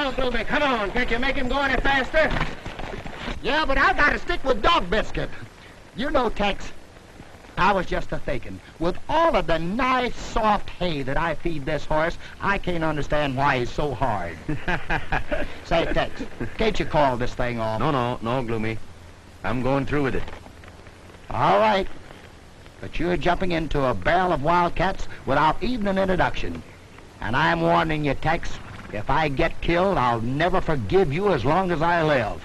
Now, Gloomy, come on. Can't you make him go any faster? Yeah, but I gotta stick with Dog Biscuit. You know, Tex, I was just a-thinking, with all of the nice, soft hay that I feed this horse, I can't understand why he's so hard. Say, Tex, can't you call this thing off? No, Gloomy. I'm going through with it. All right. But you're jumping into a barrel of wildcats without even an introduction. And I'm warning you, Tex, if I get killed, I'll never forgive you as long as I live.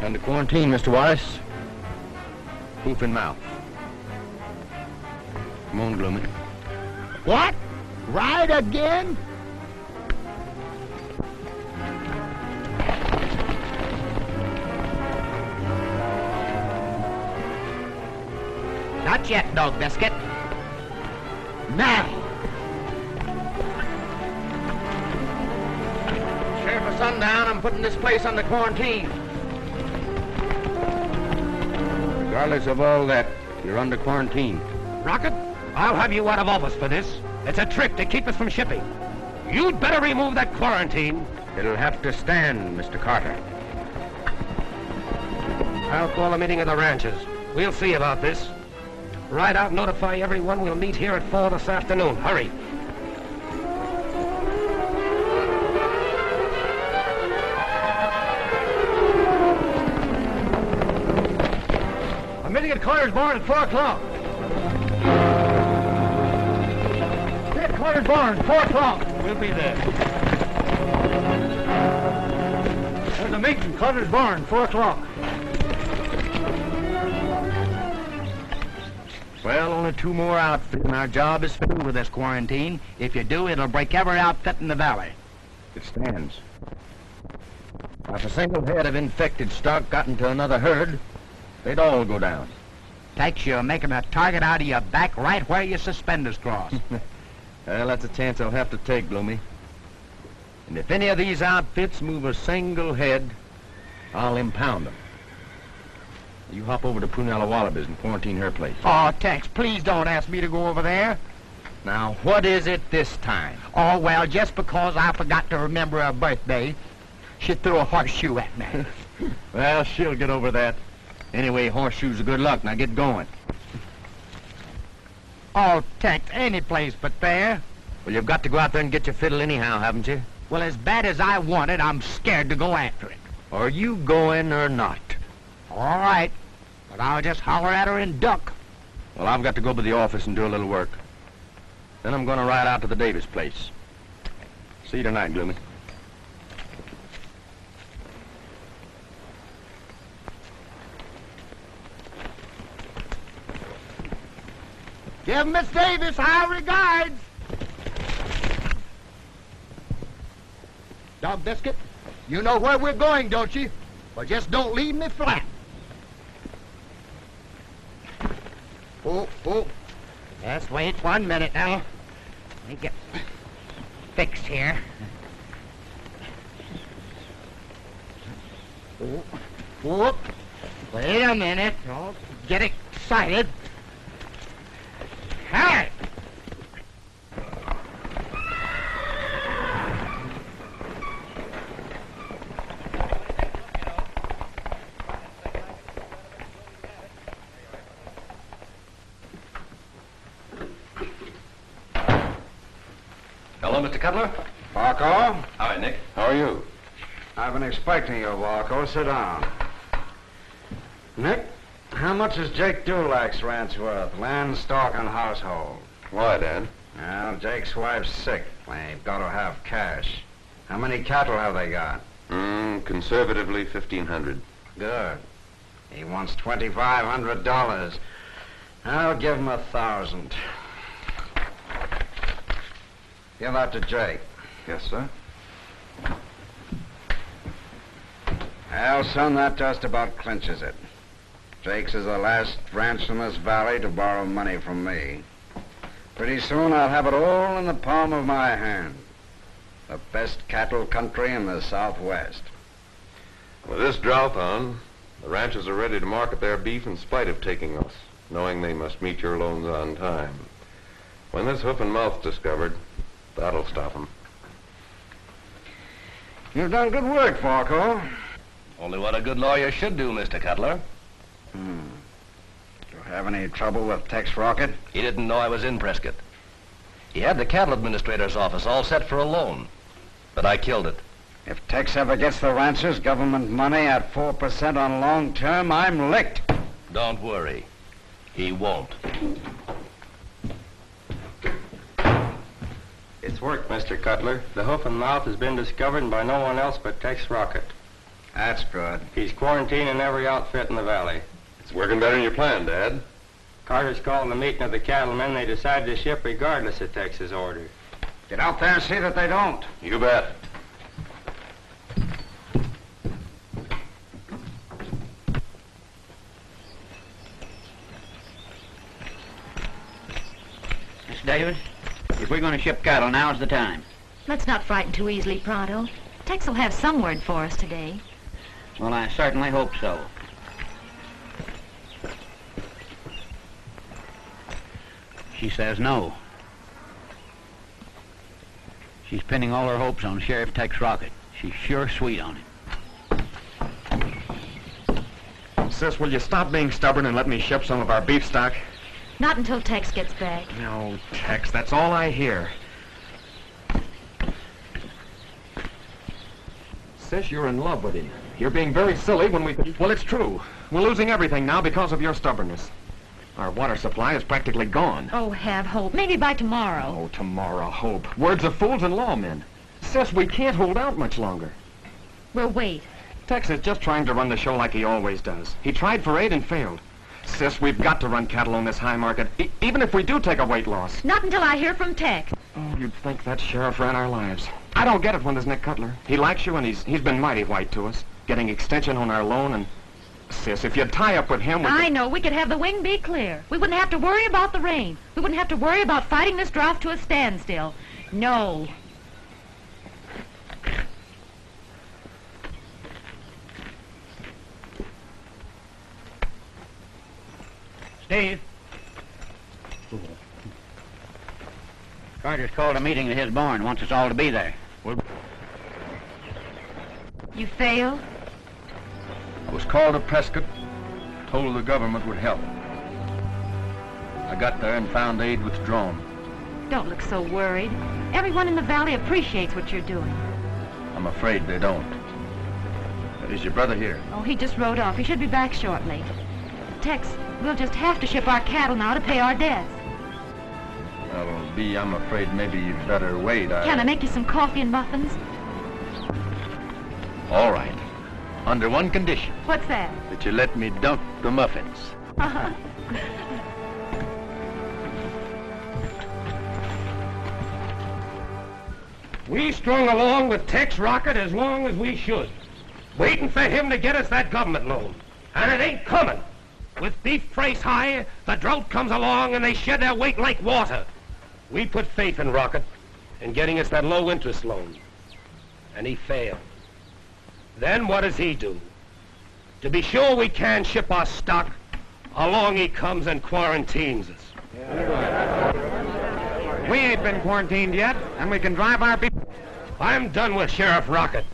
Under quarantine, Mr. Wallace. Hoof-and-mouth. Come on, Gloomy. What? Ride again? Not yet, Dog Biscuit. Now. Sheriff of Sundown, I'm putting this place under quarantine. Regardless of all that, you're under quarantine. Rockett, I'll have you out of office for this. It's a trick to keep us from shipping. You'd better remove that quarantine. It'll have to stand, Mr. Carter. I'll call a meeting of the ranchers. We'll see about this. Ride out and notify everyone we'll meet here at 4 this afternoon. Hurry. I'm meeting at Carter's barn at 4 o'clock. At Carter's barn, 4 o'clock. We'll be there. There's a meeting at Carter's barn, 4 o'clock. Well, only 2 more outfits, and our job is finished with this quarantine. If you do, it'll break every outfit in the valley. It stands. If a single head of infected stock got into another herd, they'd all go down. Tex, you're making a target out of your back right where your suspenders cross. Well, that's a chance I'll have to take, Gloomy. And if any of these outfits move a single head, I'll impound them. You hop over to Prunella Wallabies and quarantine her place. Oh, Tex, please don't ask me to go over there. Now, what is it this time? Oh, well, just because I forgot to remember her birthday, she threw a horseshoe at me. Well, she'll get over that. Anyway, horseshoes are good luck. Now get going. Oh, Tex, any place but there. Well, you've got to go out there and get your fiddle anyhow, haven't you? Well, as bad as I want it, I'm scared to go after it. Are you going or not? All right, but I'll just holler at her and duck. Well, I've got to go to the office and do a little work. Then I'm going to ride out to the Davis place. See you tonight, Gloomy. Give Miss Davis our regards. Dog Biscuit, you know where we're going, don't you? Well, just don't leave me flat. Oh. Just wait 1 minute now. Let me get fixed here. Oh. Wait a minute. Don't get excited. Hey! Hello, Mr. Cuttler. Varco? Hi, Nick. How are you? I've been expecting you, Varco. Sit down. Nick, how much is Jake Dulac's ranch worth? Land, stock, and household. Why, Dan? Well, Jake's wife's sick. They've got to have cash. How many cattle have they got? Conservatively, 1,500. Good. He wants $2,500. I'll give him 1,000. Give that to Jake. Yes, sir. Well, son, that just about clinches it. Jake's is the last ranch in this valley to borrow money from me. Pretty soon I'll have it all in the palm of my hand. The best cattle country in the Southwest. With this drought on, the ranchers are ready to market their beef in spite of taking us, knowing they must meet your loans on time. When this hoof-and-mouth's discovered, that'll stop them. You've done good work, Falco. Only what a good lawyer should do, Mr. Cuttler. Do you have any trouble with Tex Rockett? He didn't know I was in Prescott. He had the cattle administrator's office all set for a loan, but I killed it. If Tex ever gets the ranchers government money at 4% on long term, I'm licked. Don't worry. He won't. It's worked, Mr. Cuttler. The hoof-and-mouth has been discovered by no one else but Tex Rockett. That's good. He's quarantining every outfit in the valley. It's working better than you planned, Dad. Carter's calling the meeting of the cattlemen. They decided to ship regardless of Tex's order. Get out there and see that they don't. You bet. Miss Davis, if we're going to ship cattle, now's the time. Let's not frighten too easily, Pronto. Tex will have some word for us today. Well, I certainly hope so. She says no. She's pinning all her hopes on Sheriff Tex Rockett. She's sure sweet on him. Sis, will you stop being stubborn and let me ship some of our beef stock? Not until Tex gets back. No, Tex, that's all I hear. Sis, you're in love with him. You're being very silly when we... Well, it's true. We're losing everything now because of your stubbornness. Our water supply is practically gone. Oh, have hope. Maybe by tomorrow. Oh, tomorrow, hope. Words of fools and lawmen. Sis, we can't hold out much longer. We'll wait. Tex is just trying to run the show like he always does. He tried for 8 and failed. Sis, we've got to run cattle on this high market, even if we do take a weight loss. Not until I hear from Tex. Oh, you'd think that sheriff ran our lives. I don't get it when there's Nick Cuttler. He likes you, and he's been mighty white to us, getting extension on our loan, and... Sis, if you'd tie up with him... I know. We could have the wing be clear. We wouldn't have to worry about the rain. We wouldn't have to worry about fighting this drought to a standstill. No. Steve. Carter's called a meeting at his barn. Wants us all to be there. You failed? I was called to Prescott, told the government would help. I got there and found aid withdrawn. Don't look so worried. Everyone in the valley appreciates what you're doing. I'm afraid they don't. Is your brother here? Oh, he just rode off. He should be back shortly. Tex, we'll just have to ship our cattle now to pay our debts. Well, Bee, I'm afraid maybe you'd better wait. Can I make you some coffee and muffins? All right. Under one condition. What's that? That you let me dunk the muffins. We strung along with Tex Rockett as long as we should, waiting for him to get us that government loan. And it ain't coming. With beef price high, the drought comes along and they shed their weight like water. We put faith in Rockett in getting us that low-interest loan. And he failed. Then what does he do? To be sure we can ship our stock, along he comes and quarantines us. We ain't been quarantined yet, and we can drive our beef. I'm done with Sheriff Rockett.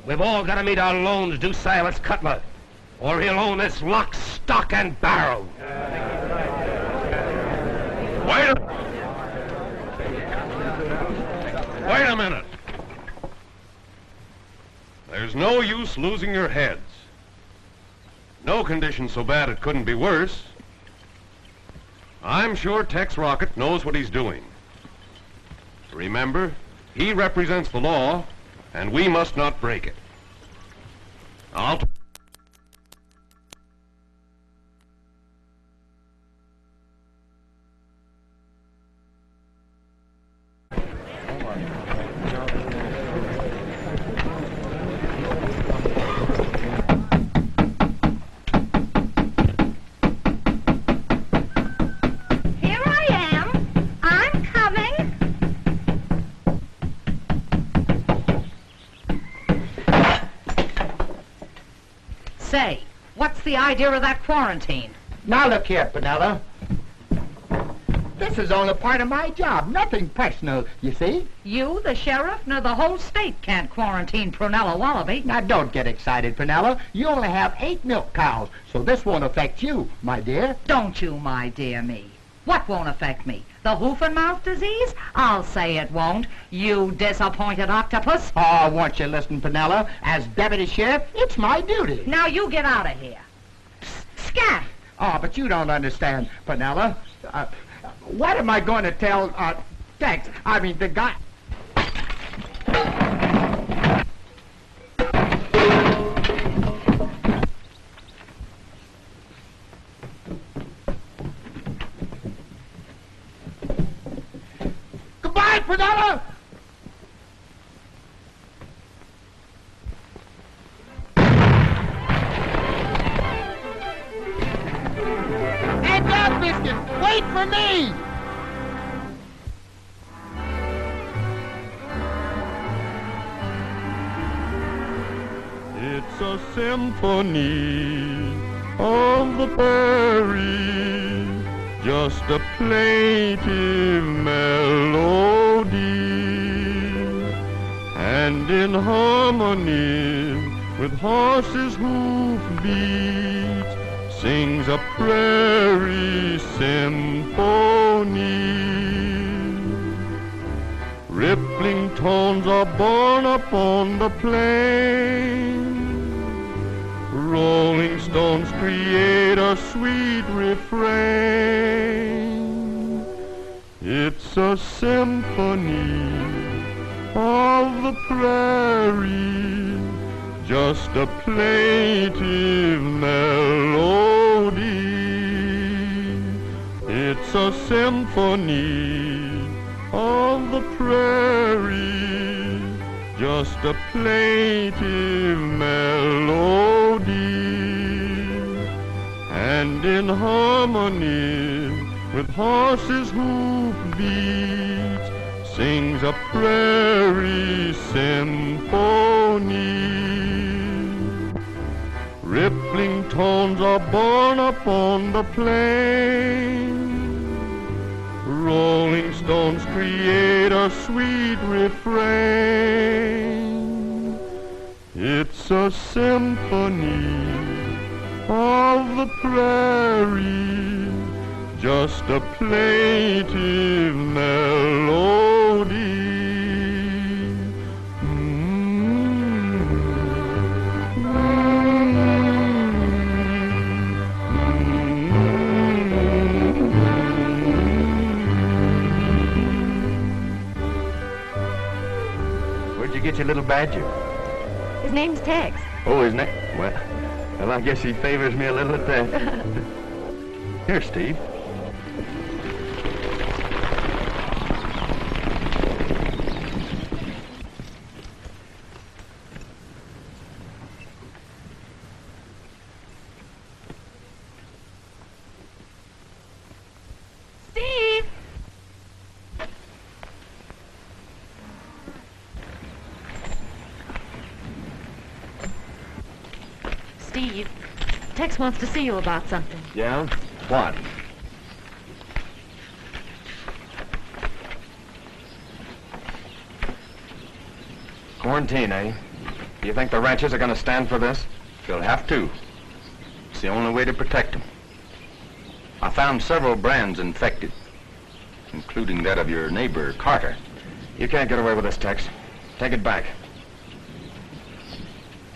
We've all got to meet our loans due Cylus Cuttler, or he'll own this lock, stock, and barrel. Wait a minute. There's no use losing your heads. No condition so bad it couldn't be worse. I'm sure Tex Rockett knows what he's doing. Remember, he represents the law, and we must not break it. I'll... idea of that quarantine? Now look here, Penella. This is only part of my job, nothing personal, you see? You, the sheriff, nor the whole state can't quarantine Prunella Wallaby. Now don't get excited, Penella. You only have 8 milk cows, so this won't affect you, my dear. Don't you, my dear me. What won't affect me? The hoof-and-mouth disease? I'll say it won't, you disappointed octopus. Oh, won't you listen, Penella? As deputy sheriff, it's my duty. Now you get out of here. Scat! Oh, but you don't understand, Penella. What am I going to tell, Tex? I mean, the guy... Goodbye, Penella! Hey, Dog Biscuit, wait for me! It's a symphony of the prairie, just a plaintive melody, and in harmony with horses' hoofbeats sings a prairie symphony. Rippling tones are borne upon the plain. Rolling stones create a sweet refrain. It's a symphony of the prairie, just a plaintive melody. It's a symphony of the prairie, just a plaintive melody, and in harmony with horses' hoofbeats sings a prairie symphony. Rippling tones are borne upon the plain. Rolling stones create a sweet refrain. It's a symphony of the prairie, just a plaintive melody. Get your little badger. His name's Tex. Oh, his name? Well, I guess he favors me a little at that. Here, Steve. Steve! Steve, Tex wants to see you about something. Yeah? What? Quarantine, eh? Do you think the ranchers are going to stand for this? They'll have to. It's the only way to protect them. I found several brands infected, including that of your neighbor, Carter. You can't get away with this, Tex. Take it back.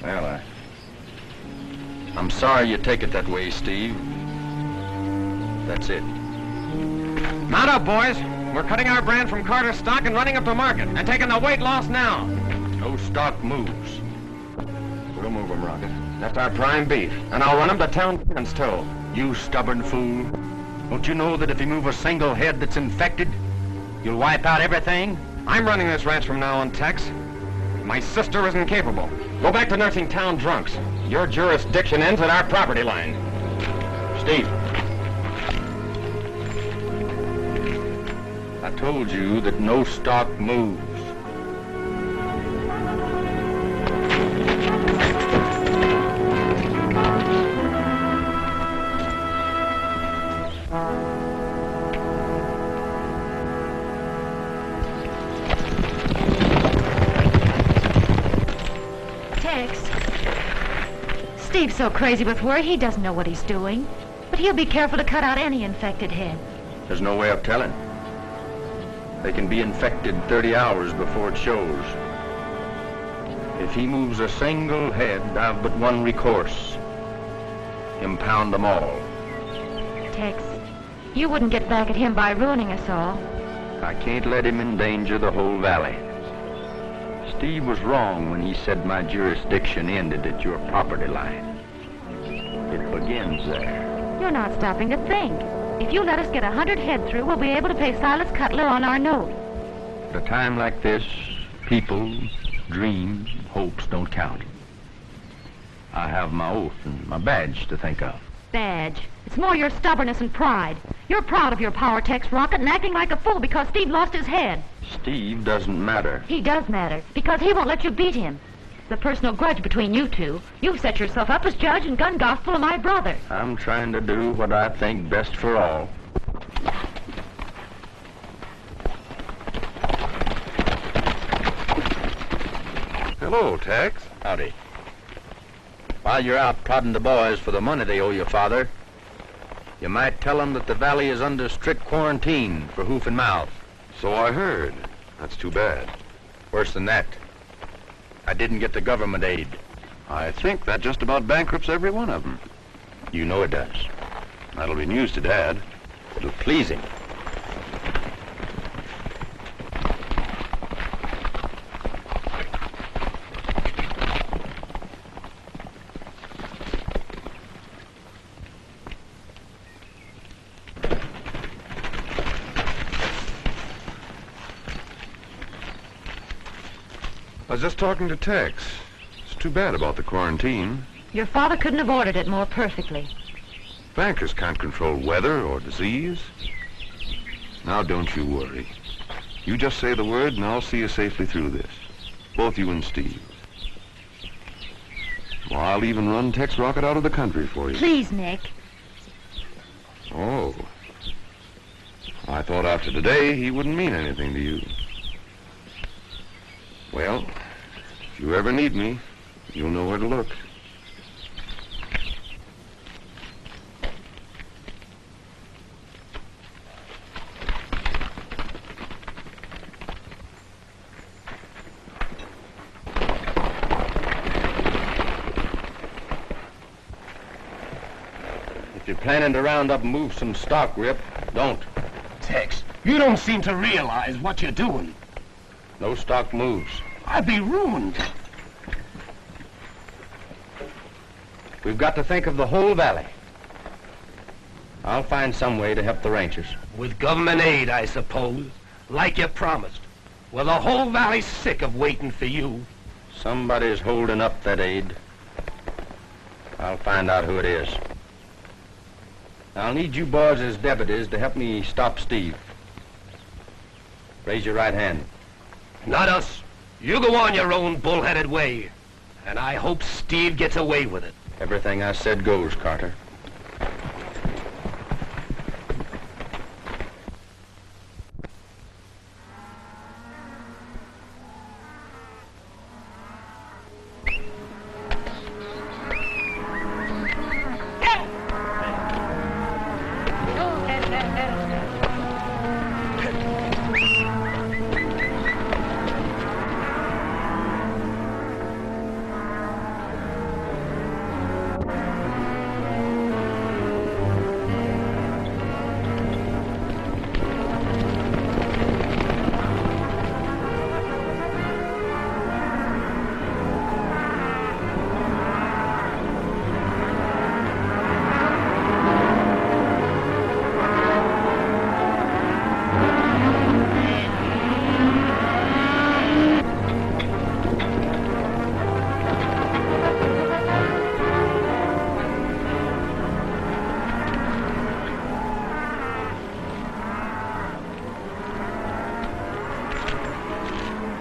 Well, I'm sorry you take it that way, Steve. That's it. Mount up, boys. We're cutting our brand from Carter's stock and running up to market, and taking the weight loss now. No stock moves. We'll move them, Rocket. That's our prime beef, and I'll run him to town fence toe. You stubborn fool. Don't you know that if you move a single head that's infected, you'll wipe out everything? I'm running this ranch from now on, Tex. My sister isn't capable. Go back to nursing town drunks. Your jurisdiction ends at our property line. Steve. I told you that no stock moves. Tex. Steve's so crazy with worry, he doesn't know what he's doing. But he'll be careful to cut out any infected head. There's no way of telling. They can be infected 30 hours before it shows. If he moves a single head, I've but one recourse. Impound them all. Tex, you wouldn't get back at him by ruining us all. I can't let him endanger the whole valley. Steve was wrong when he said my jurisdiction ended at your property line. It begins there. You're not stopping to think. If you let us get 100 head through, we'll be able to pay Cylus Cuttler on our note. At a time like this, people, dreams, hopes don't count. I have my oath and my badge to think of. Badge. It's more your stubbornness and pride. You're proud of your power, Tex Rockett, and acting like a fool because Steve lost his head. Steve doesn't matter. He does matter, because he won't let you beat him. The personal grudge between you two. You've set yourself up as judge and gun gospel of my brother. I'm trying to do what I think best for all. Hello, Tex. Howdy. While you're out prodding the boys for the money they owe you, Father, you might tell them that the valley is under strict quarantine for hoof-and-mouth. So I heard. That's too bad. Worse than that, I didn't get the government aid. I think that just about bankrupts every one of them. You know it does. That'll be news to Dad. It'll please him. I was just talking to Tex. It's too bad about the quarantine. Your father couldn't have ordered it more perfectly. Bankers can't control weather or disease. Now don't you worry. You just say the word and I'll see you safely through this. Both you and Steve. Well, I'll even run Tex Rockett out of the country for you. Please, Nick. Oh. I thought after today he wouldn't mean anything to you. Well, if you ever need me, you'll know where to look. If you're planning to round up and move some stock, Rip, don't. Tex, you don't seem to realize what you're doing. No stock moves. I'd be ruined. We've got to think of the whole valley. I'll find some way to help the ranchers. With government aid, I suppose, like you promised. Well, the whole valley's sick of waiting for you. Somebody's holding up that aid. I'll find out who it is. I'll need you boys as deputies to help me stop Steve. Raise your right hand. Not us. You go on your own bullheaded way. And I hope Steve gets away with it. Everything I said goes, Carter.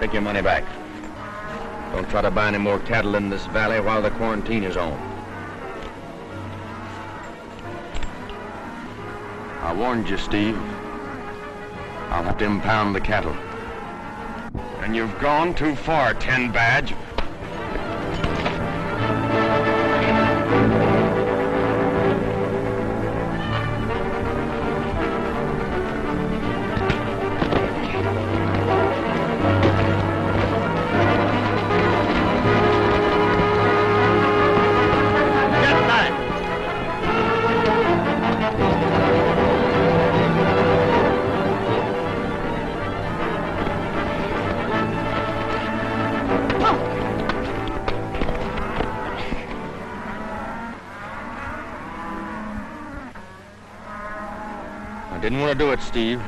Take your money back. Don't try to buy any more cattle in this valley while the quarantine is on. I warned you, Steve. I'll have to impound the cattle. And you've gone too far, 10 Badge. Didn't want to do it, Steve,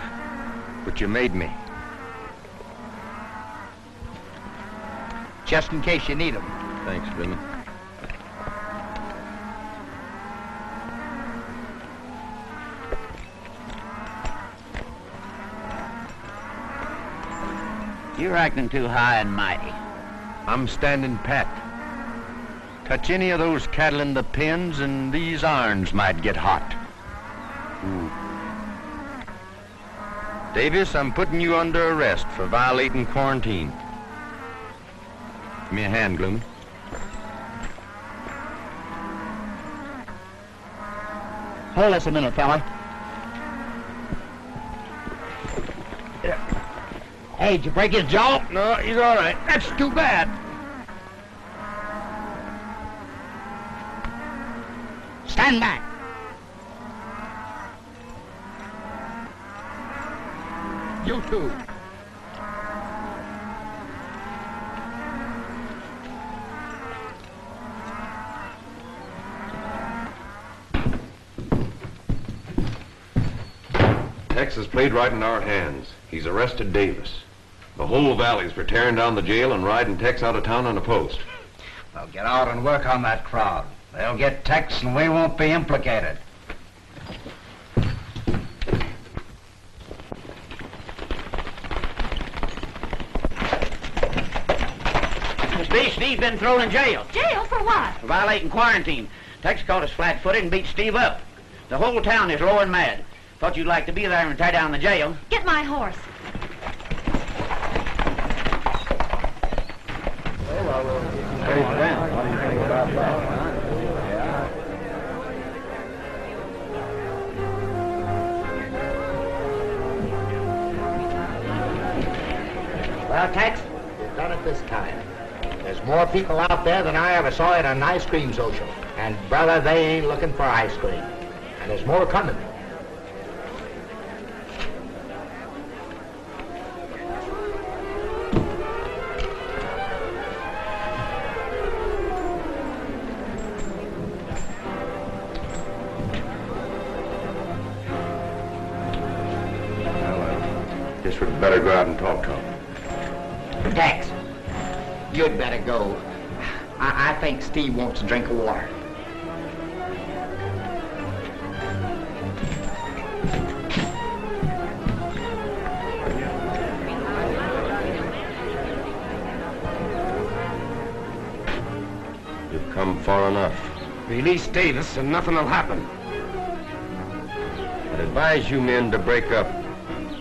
but you made me. Just in case you need them. Thanks, Bloomy. You're acting too high and mighty. I'm standing pat. Touch any of those cattle in the pens and these irons might get hot. Ooh. Davis, I'm putting you under arrest for violating quarantine. Give me a hand, Gloomy. Hold this a minute, fella. Hey, did you break his jaw? No, he's all right. That's too bad. Stand back. You too. Tex has played right in our hands. He's arrested Davis. The whole valley's for tearing down the jail and riding Tex out of town on a post. Well, get out and work on that crowd. They'll get Tex and we won't be implicated. Steve's been thrown in jail. Jail for what? For violating quarantine. Tex caught us flat-footed and beat Steve up. The whole town is low and mad. Thought you'd like to be there and tie down the jail. Get my horse. Well, Tex, you've done it this time. There's more people out there than I ever saw at an ice cream social. And, brother, they ain't looking for ice cream. And there's more coming. Guess we'd better go out and talk to him. Tex, you'd better go. I think Steve wants a drink of water. You've come far enough. Release Davis and nothing will happen. I'd advise you men to break up.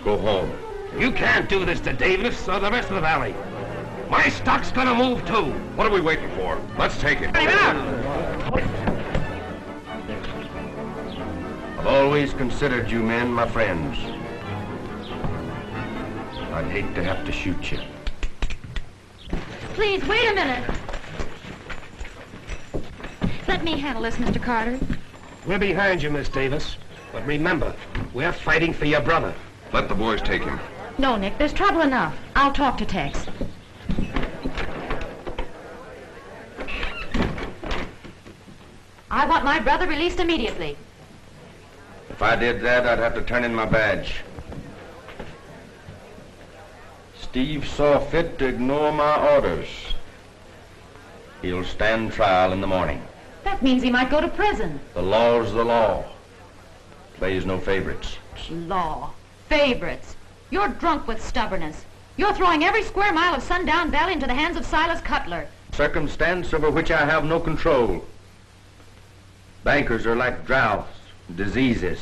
Go home. You can't do this to Davis or the rest of the valley. My stock's gonna move too. What are we waiting for? Let's take it. I've always considered you men my friends. I'd hate to have to shoot you. Please, wait a minute. Let me handle this, Mr. Carter. We're behind you, Miss Davis. But remember, we're fighting for your brother. Let the boys take him. No, Nick, there's trouble enough. I'll talk to Tex. I want my brother released immediately. If I did that, I'd have to turn in my badge. Steve saw fit to ignore my orders. He'll stand trial in the morning. That means he might go to prison. The law's the law. Plays no favorites. Law. Favorites. You're drunk with stubbornness. You're throwing every square mile of Sundown Valley into the hands of Cylus Cuttler. Circumstance over which I have no control. Bankers are like droughts, diseases.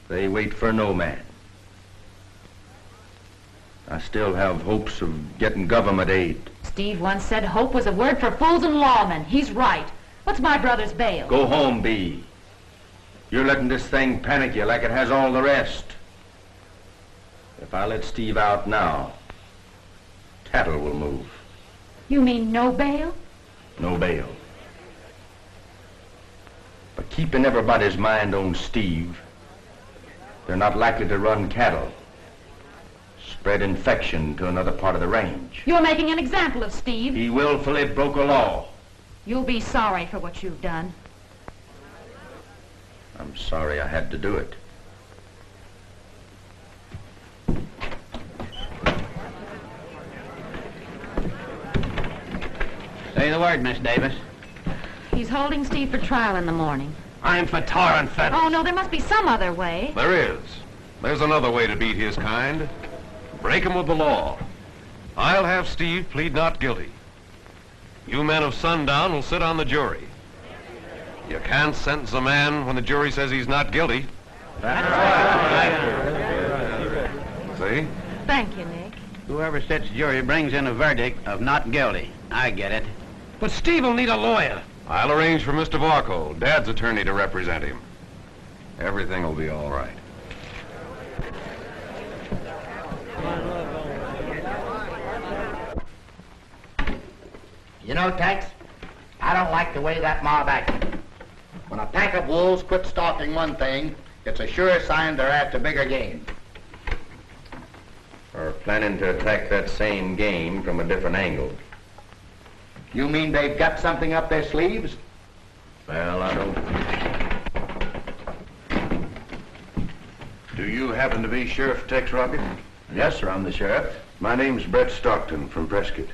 They wait for no man. I still have hopes of getting government aid. Steve once said hope was a word for fools and lawmen. He's right. What's my brother's bail? Go home, Bee. You're letting this thing panic you like it has all the rest. If I let Steve out now, cattle will move. You mean no bail? No bail. But keeping everybody's mind on Steve, they're not likely to run cattle, spread infection to another part of the range. You're making an example of Steve. He willfully broke a law. You'll be sorry for what you've done. I'm sorry I had to do it. Say the word, Miss Davis. He's holding Steve for trial in the morning. I'm for tar and feathers. Oh, no, there must be some other way. There is. There's another way to beat his kind. Break him with the law. I'll have Steve plead not guilty. You men of Sundown will sit on the jury. You can't sentence a man when the jury says he's not guilty. That's right. See? Thank you, Nick. Whoever sits jury brings in a verdict of not guilty. I get it. But Steve will need a lawyer. I'll arrange for Mr. Varco, Dad's attorney, to represent him. Everything will be all right. You know, Tex, I don't like the way that mob acted. When a pack of wolves quit stalking one thing, it's a sure sign they're after bigger game. Or planning to attack that same game from a different angle. You mean they've got something up their sleeves? Well, I don't... Do you happen to be Sheriff Tex Rockett? Yes, sir, I'm the sheriff. My name's Brett Stockton from Prescott.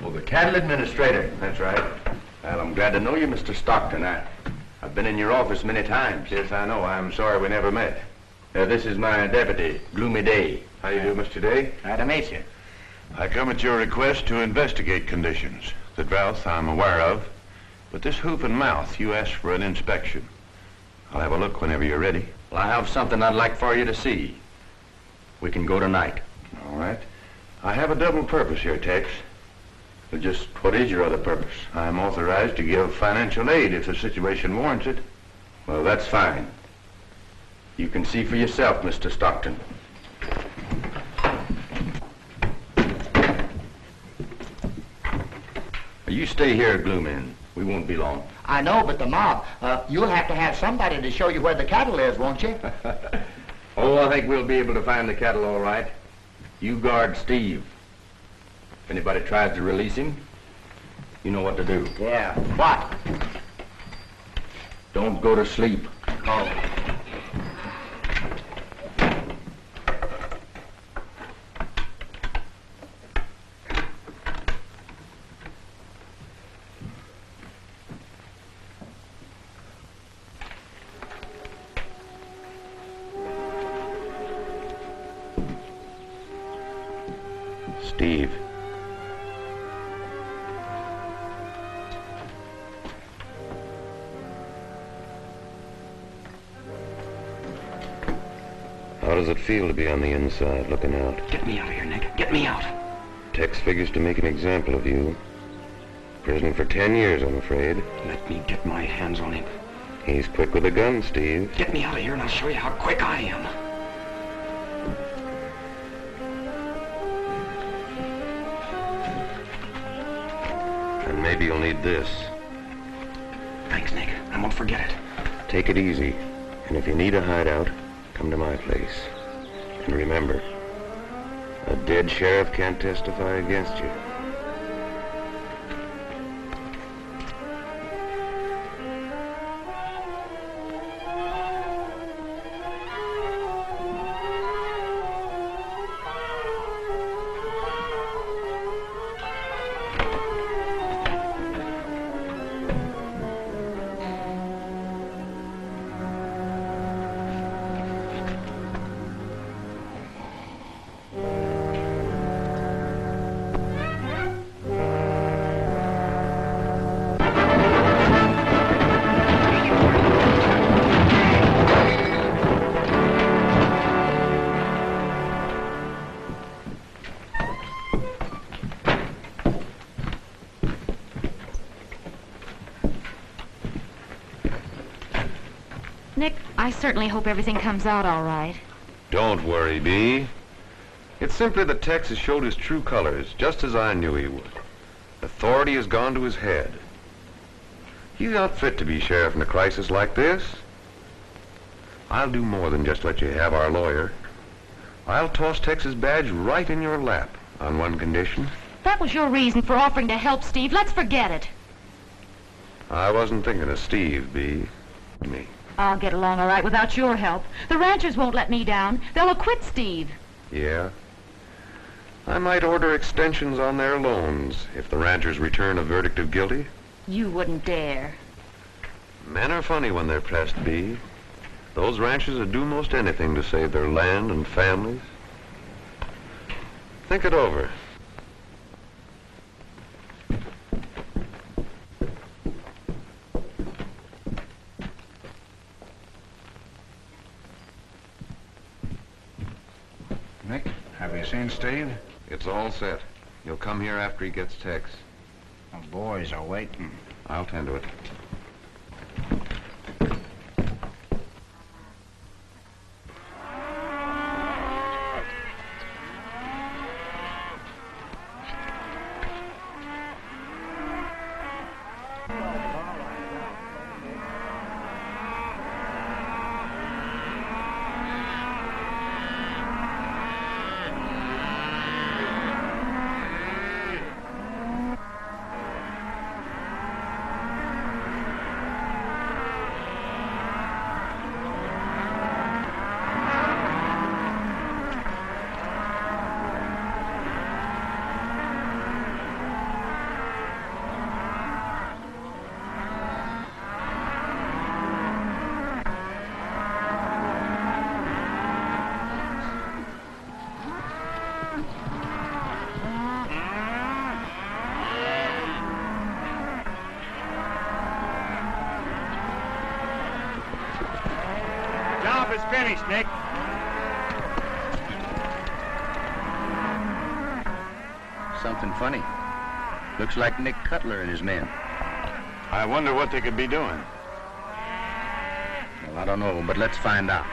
Well, the cattle administrator. That's right. Well, I'm glad to know you, Mr. Stockton. I've been in your office many times. Yes, I know. I'm sorry we never met. This is my deputy, Gloomy Day. How you do, Mr. Day? Glad to meet you. I come at your request to investigate conditions. The drought I'm aware of, but this hoof-and-mouth, you asked for an inspection. I'll have a look whenever you're ready. Well, I have something I'd like for you to see. We can go tonight. All right. I have a double purpose here, Tex. Well, just what is your other purpose? I'm authorized to give financial aid if the situation warrants it. Well, that's fine. You can see for yourself, Mr. Stockton. You stay here, Gloomy. We won't be long. I know, but the mob, you'll have to have somebody to show you where the cattle is, won't you? Oh, I think we'll be able to find the cattle all right. You guard Steve. If anybody tries to release him, you know what to do. Yeah, what? Don't go to sleep. Oh. Steve. How does it feel to be on the inside, looking out? Get me out of here, Nick. Get me out. Tex figures to make an example of you. Prison for 10 years, I'm afraid. Let me get my hands on him. He's quick with a gun, Steve. Get me out of here and I'll show you how quick I am. And maybe you'll need this. Thanks, Nick. I won't forget it. Take it easy. And if you need a hideout, come to my place. And remember, a dead sheriff can't testify against you. certainly hope everything comes out all right. Don't worry, Bee. It's simply that Tex has showed his true colors, just as I knew he would. Authority has gone to his head. He's not fit to be sheriff in a crisis like this. I'll do more than just let you have our lawyer. I'll toss Tex's badge right in your lap on one condition. That was your reason for offering to help Steve. Let's forget it. I wasn't thinking of Steve, Bee. Me. I'll get along all right without your help. The ranchers won't let me down. They'll acquit Steve. Yeah? I might order extensions on their loans if the ranchers return a verdict of guilty. You wouldn't dare. Men are funny when they're pressed, Bee. Those ranchers would do most anything to save their land and families. Think it over. Nick, have you seen Steve? It's all set. He'll come here after he gets Tex. The boys are waiting. I'll tend to it. Job is finished, Nick. Something funny. Looks like Nick Cutler and his men. I wonder what they could be doing. Well, I don't know, but let's find out.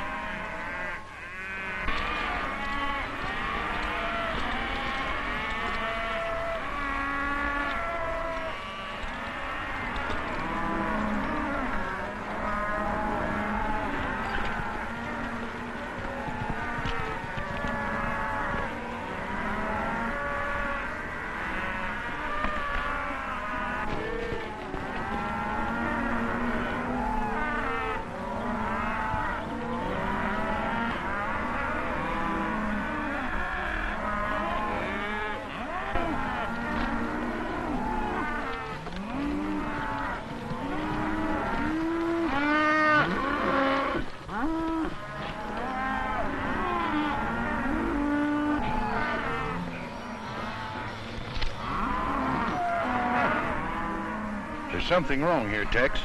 There's something wrong here, Tex.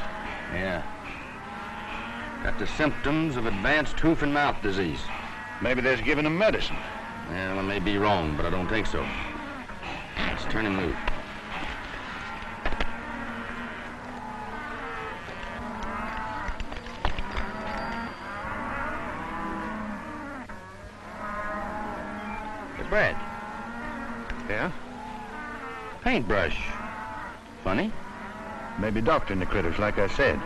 Yeah. Got the symptoms of advanced hoof-and-mouth disease. Maybe they're giving him medicine. Well, I may be wrong, but I don't think so. Let's turn him loose. Hey, Brad. Yeah? Paintbrush. Funny. Maybe doctoring the critters, like I said.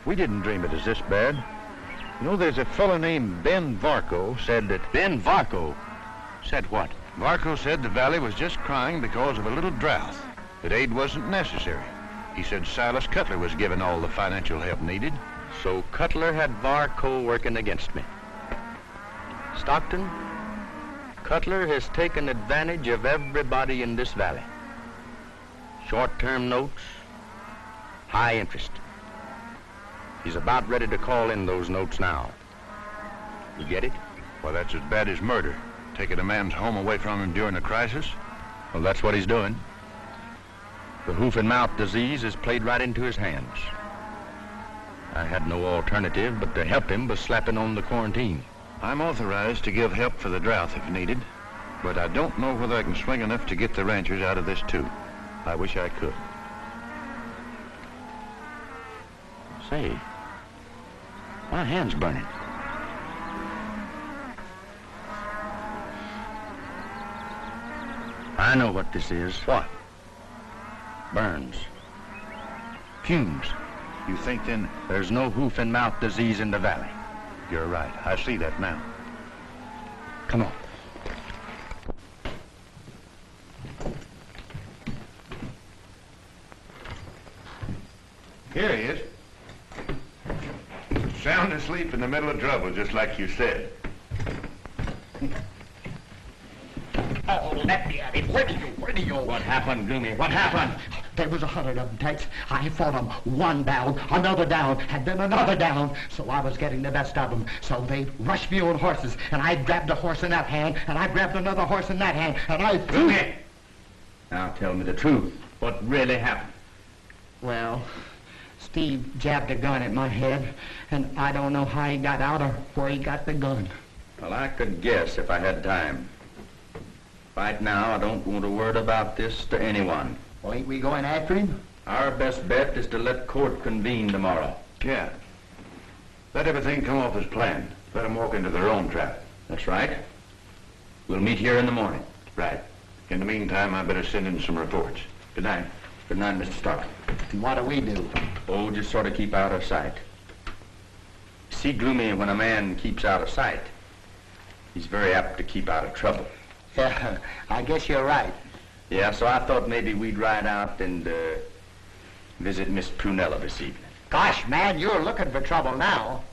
We didn't dream it was this bad. You know, there's a fellow named Ben Varco said that... Ben Varco? Said what? Varco said the valley was just crying because of a little drought, that aid wasn't necessary. He said Cylus Cuttler was given all the financial help needed. So Cutler had Varco working against me. Stockton, Cutler has taken advantage of everybody in this valley. Short-term notes, high interest. He's about ready to call in those notes now. You get it? Well, that's as bad as murder. Taking a man's home away from him during a crisis. Well, that's what he's doing. The hoof-and-mouth disease has played right into his hands. I had no alternative but to help him by slapping on the quarantine. I'm authorized to give help for the drought if needed, but I don't know whether I can swing enough to get the ranchers out of this, too. I wish I could. Say, My hand's burning. I know what this is. What? Burns. Fumes. You think then? There's no hoof-and-mouth disease in the valley. You're right. I see that now. Come on. Here he is. Sound asleep in the middle of trouble, just like you said. Oh, let me at him. Where do you? What happened, Gloomy? What happened? There was 100 of them, Tex. I fought them. One down, another down, and then another down. So I was getting the best of them. So they rushed me on horses, and I grabbed a horse in that hand, and I grabbed another horse in that hand, and I threw Gloomy! Now tell me the truth. What really happened? Well, Steve jabbed a gun at my head, and I don't know how he got out or where he got the gun. Well, I could guess if I had time. Right now, I don't want a word about this to anyone. Well, ain't we going after him? Our best bet is to let court convene tomorrow. Yeah. Let everything come off as planned. Let them walk into their own trap. That's right. We'll meet here in the morning. Right. In the meantime, I better send in some reports. Good night. Good night, Mr. Stark. And what do we do? Oh, just sort of keep out of sight. See, Gloomy, when a man keeps out of sight, he's very apt to keep out of trouble. Yeah, I guess you're right. Yeah, so I thought maybe we'd ride out and visit Miss Prunella this evening. Gosh, man, you're looking for trouble now.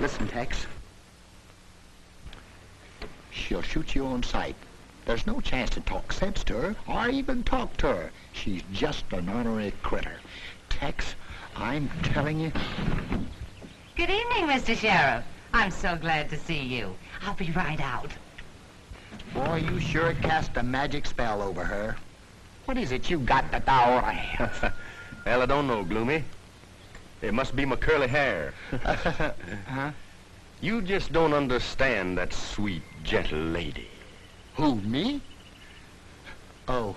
Listen, Tex. She'll shoot you on sight. There's no chance to talk sense to her, or even talk to her. She's just an ornery critter. Tex, I'm telling you... Good evening, Mr. Sheriff. I'm so glad to see you. I'll be right out. Boy, you sure cast a magic spell over her. What is it you got that thou ought to have? Well, I don't know, Gloomy. It must be my curly hair. Huh? You just don't understand that sweet, gentle lady. Who, me? Oh.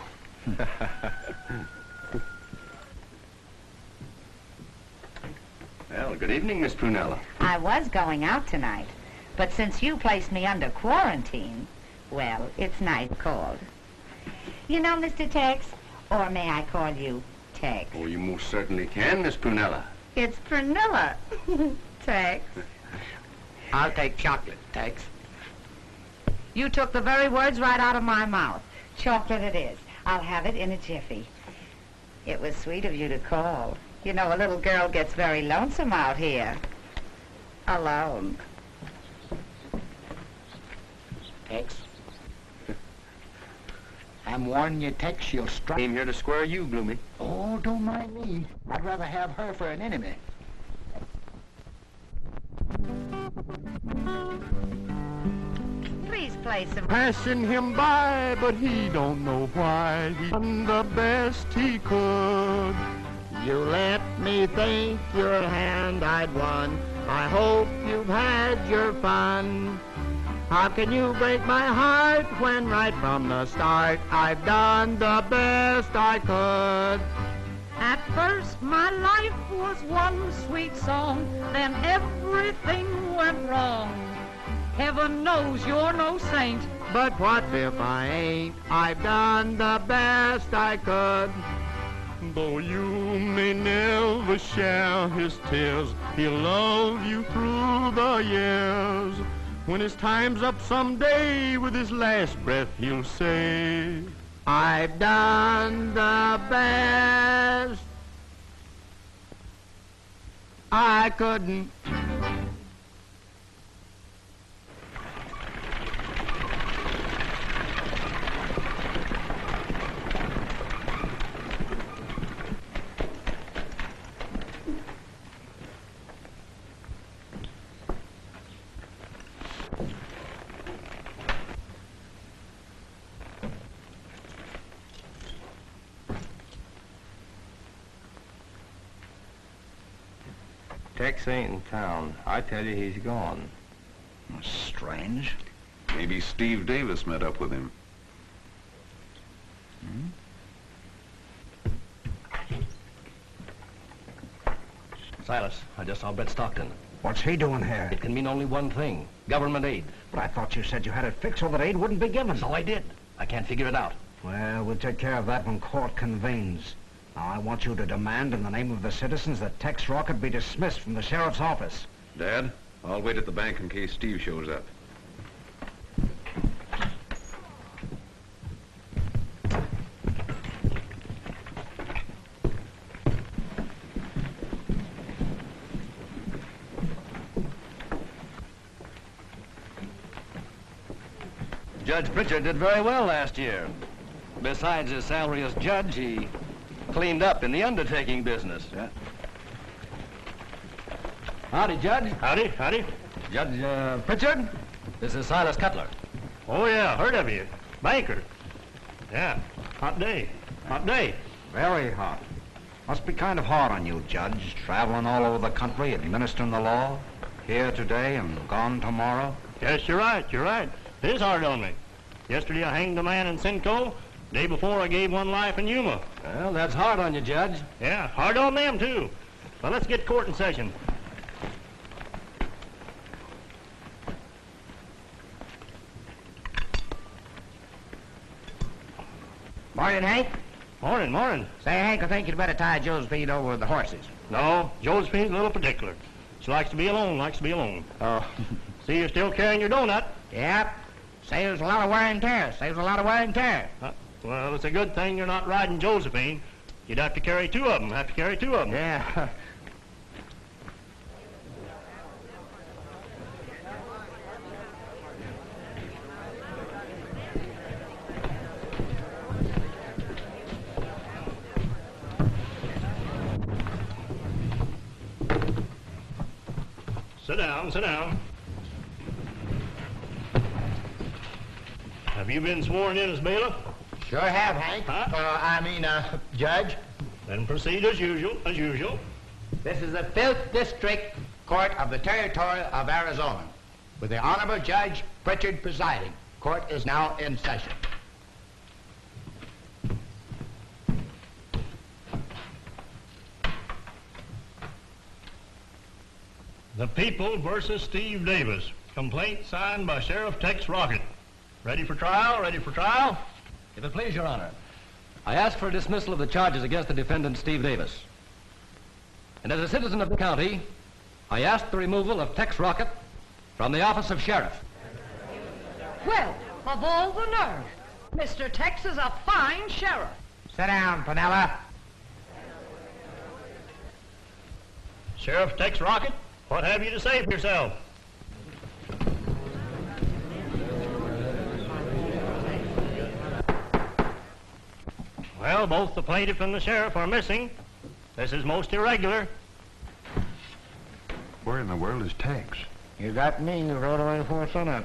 Well, good evening, Miss Prunella. I was going out tonight, but since you placed me under quarantine, well, it's night called. You know, Mr. Tex, or may I call you Tex? Oh, you most certainly can, Miss Prunella. It's Prunella, Tex. I'll take chocolate, Tex. You took the very words right out of my mouth. Chocolate it is. I'll have it in a jiffy. It was sweet of you to call. You know, a little girl gets very lonesome out here. Alone. Tex. I'm warning you, Tex, she'll strike. Came here to square you, Gloomy. Oh, don't mind me. I'd rather have her for an enemy. Please play some... Passing him by, but he don't know why. He done the best he could. You let me think your hand I'd won. I hope you've had your fun. How can you break my heart when right from the start I've done the best I could? At first my life was one sweet song, then everything went wrong. Heaven knows you're no saint. But what if I ain't? I've done the best I could. Though you may never share his tears, he'll love you through the years. When his time's up someday, with his last breath he'll say, I've done the best I couldn't. Tex ain't in town. I tell you, he's gone. Strange. Maybe Steve Davis met up with him. Cylus, I just saw Brett Stockton. What's he doing here? It can mean only one thing. Government aid. But I thought you said you had it fixed so that aid wouldn't be given. So I did. I can't figure it out. Well, we'll take care of that when court convenes. Now, I want you to demand in the name of the citizens that Tex Rockett be dismissed from the sheriff's office. Dad, I'll wait at the bank in case Steve shows up. Judge Pritchard did very well last year. Besides his salary as judge, he cleaned up in the undertaking business. Yeah. Howdy, Judge. Howdy, howdy. Judge Pritchard, this is Cylus Cuttler. Oh, yeah, heard of you. Banker. Yeah, hot day. Hot day. Very hot. Must be kind of hard on you, Judge, traveling all over the country, administering the law. Here today and gone tomorrow. Yes, you're right, you're right. It is hard on me. Yesterday I hanged a man in Simcoe. Day before I gave one life in Yuma. Well, that's hard on you, Judge. Yeah, hard on them, too. Well, let's get court in session. Morning, Hank. Morning, morning. Say, Hank, I think you'd better tie Josephine over with the horses. No, Josephine's a little particular. She likes to be alone, likes to be alone. Oh. See, you're still carrying your donut. Yep. Saves a lot of wear and tear. Saves a lot of wear and tear. Well, it's a good thing you're not riding Josephine. You'd have to carry two of them. Yeah. Sit down, sit down. Have you been sworn in as bailiff? Sure have, Hank. Judge. Then proceed as usual, as usual. This is the 5th District Court of the Territory of Arizona, with the Honorable Judge Pritchard presiding. Court is now in session. The People versus Steve Davis. Complaint signed by Sheriff Tex Rockett. Ready for trial? Ready for trial? If it please your honor, I ask for a dismissal of the charges against the defendant, Steve Davis. And as a citizen of the county, I ask the removal of Tex Rockett from the office of sheriff. Well, of all the nerve. Mr. Tex is a fine sheriff. Sit down, Panella. Sheriff Tex Rockett, what have you to say for yourself? Well, both the plaintiff and the sheriff are missing. This is most irregular. Where in the world is Tex? You got me. You rode away before sunup.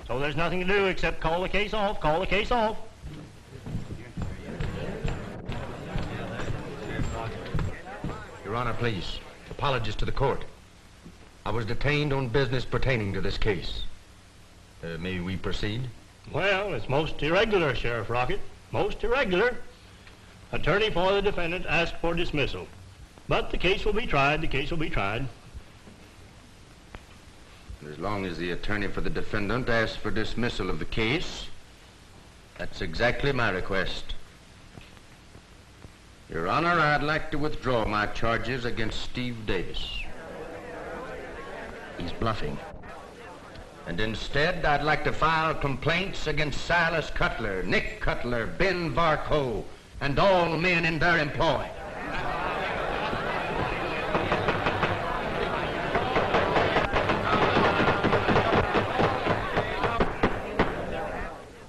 So there's nothing to do except call the case off, call the case off. Your honor, please. Apologies to the court. I was detained on business pertaining to this case. May we proceed? Well, it's most irregular, Sheriff Rockett. Most irregular. Attorney for the defendant asked for dismissal. But the case will be tried, the case will be tried. As long as the attorney for the defendant asks for dismissal of the case, that's exactly my request. Your honor, I'd like to withdraw my charges against Steve Davis. He's bluffing. And instead, I'd like to file complaints against Cylus Cuttler, Nick Cuttler, Ben Varco, and all men in their employ.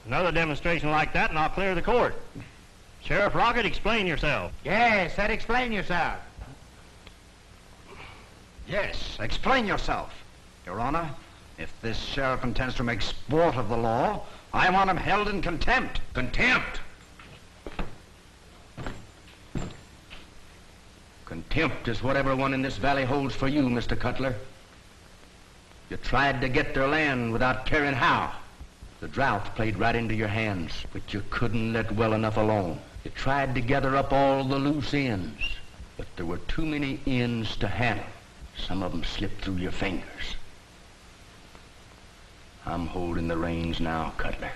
Another demonstration like that and I'll clear the court. Sheriff Rockett, explain yourself. Yes, said explain yourself. Yes, explain yourself. Your Honor, if this sheriff intends to make sport of the law, I want him held in contempt. Contempt? Contempt is what everyone in this valley holds for you, Mr. Cuttler. You tried to get their land without caring how. The drought played right into your hands, but you couldn't let well enough alone. You tried to gather up all the loose ends, but there were too many ends to handle. Some of them slipped through your fingers. I'm holding the reins now, Cuttler.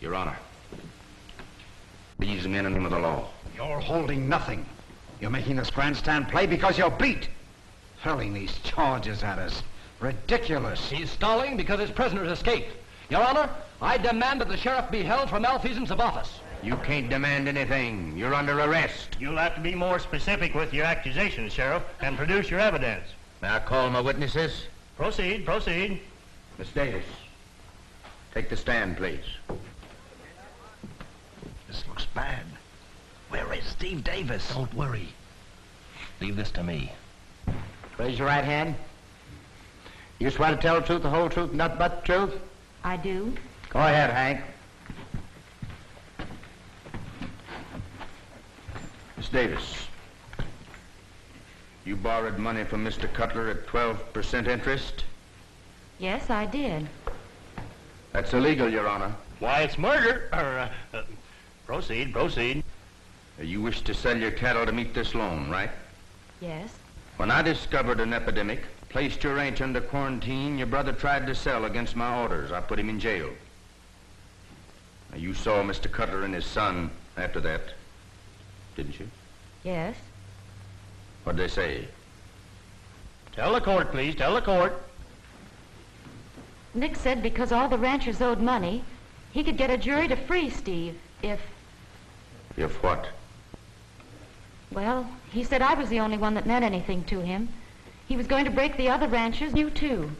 Your Honor, these men in the name of the law. You're holding nothing. You're making this grandstand play because you're beat. Hurling these charges at us. Ridiculous. He's stalling because his prisoners escaped. Your Honor, I demand that the sheriff be held for malfeasance of office. You can't demand anything. You're under arrest. You'll have to be more specific with your accusations, Sheriff, and produce your evidence. May I call my witnesses? Proceed, proceed. Miss Davis, take the stand, please. This looks bad. Where is Steve Davis? Don't worry. Leave this to me. Raise your right hand. You swear to tell the truth, the whole truth, nothing but the truth? I do. Go ahead, Hank. Miss Davis, you borrowed money from Mr. Cuttler at 12% interest? Yes, I did. That's illegal, Your Honor. Why, it's murder. Proceed, proceed. You wish to sell your cattle to meet this loan, right? Yes. When I discovered an epidemic, placed your ranch under quarantine, your brother tried to sell against my orders. I put him in jail. Now, you saw Mr. Cuttler and his son after that, didn't you? Yes. What'd they say? Tell the court, please. Tell the court. Nick said because all the ranchers owed money, he could get a jury to free Steve if... If what? Well, he said I was the only one that meant anything to him. He was going to break the other ranchers, you too.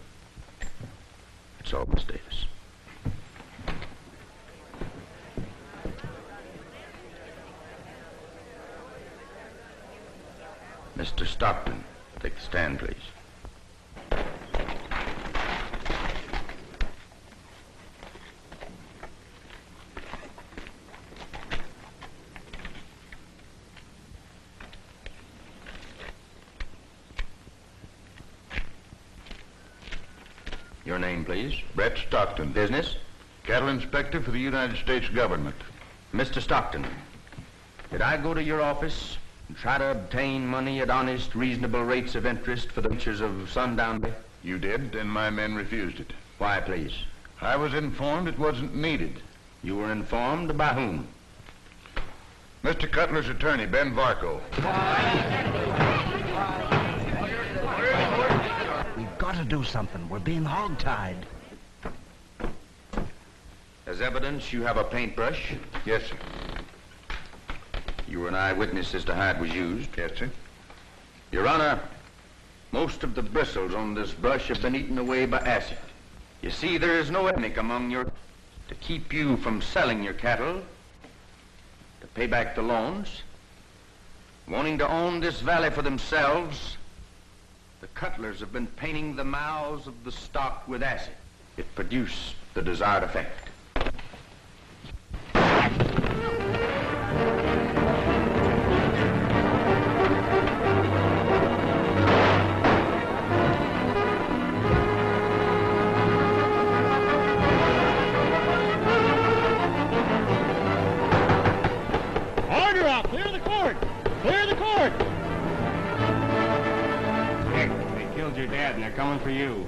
That's all, Miss Davis. Mr. Stockton, take the stand, please. Your name, please. Brett Stockton. Business? Cattle inspector for the United States government. Mr. Stockton, did I go to your office and try to obtain money at honest, reasonable rates of interest for the ranchers of Sundown? You did, and my men refused it. Why, please? I was informed it wasn't needed. You were informed by whom? Mr. Cutler's attorney, Ben Varco. We've got to do something. We're being hogtied. As evidence, you have a paintbrush? Yes, sir. You were an eyewitness as to how it was used? Yes, sir. Your Honor, most of the bristles on this brush have been eaten away by acid. You see, there is no ethnic among your... to keep you from selling your cattle, to pay back the loans, wanting to own this valley for themselves. The Cutlers have been painting the mouths of the stock with acid. It produced the desired effect. Order out! Clear the court! Clear the court! Nick, they killed your dad and they're coming for you.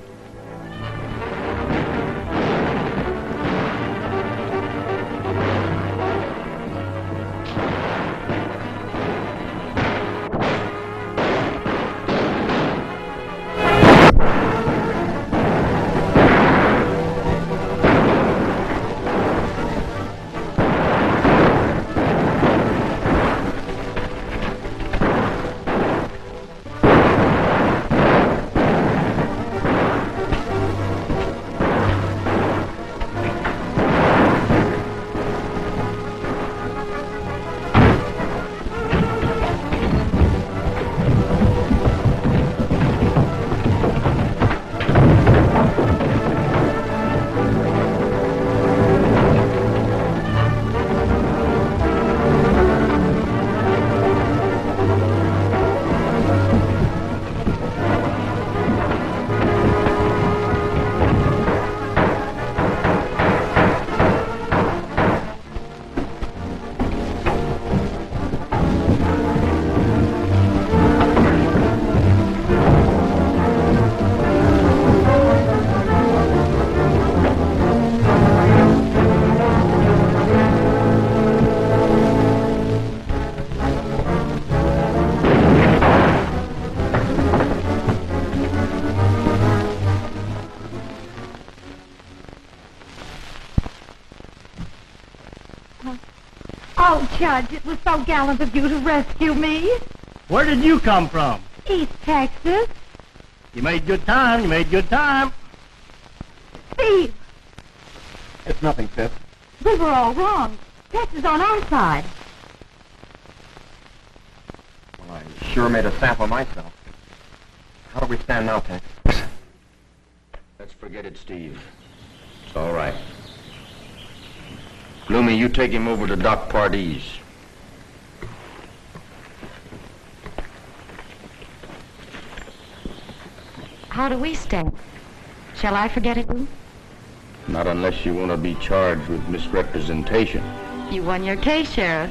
Oh, Judge, it was so gallant of you to rescue me. Where did you come from? East Texas. You made good time. You made good time. Steve, It's nothing, Sis. we were all wrong. Tex is on our side. Well, I sure made a sap of myself. How do we stand now, Tex? Let's forget it, Steve. It's all right. Gloomy, you take him over to Doc Pardee's. How do we stand? Shall I forget it, Lou? Not unless you want to be charged with misrepresentation. You won your case, Sheriff.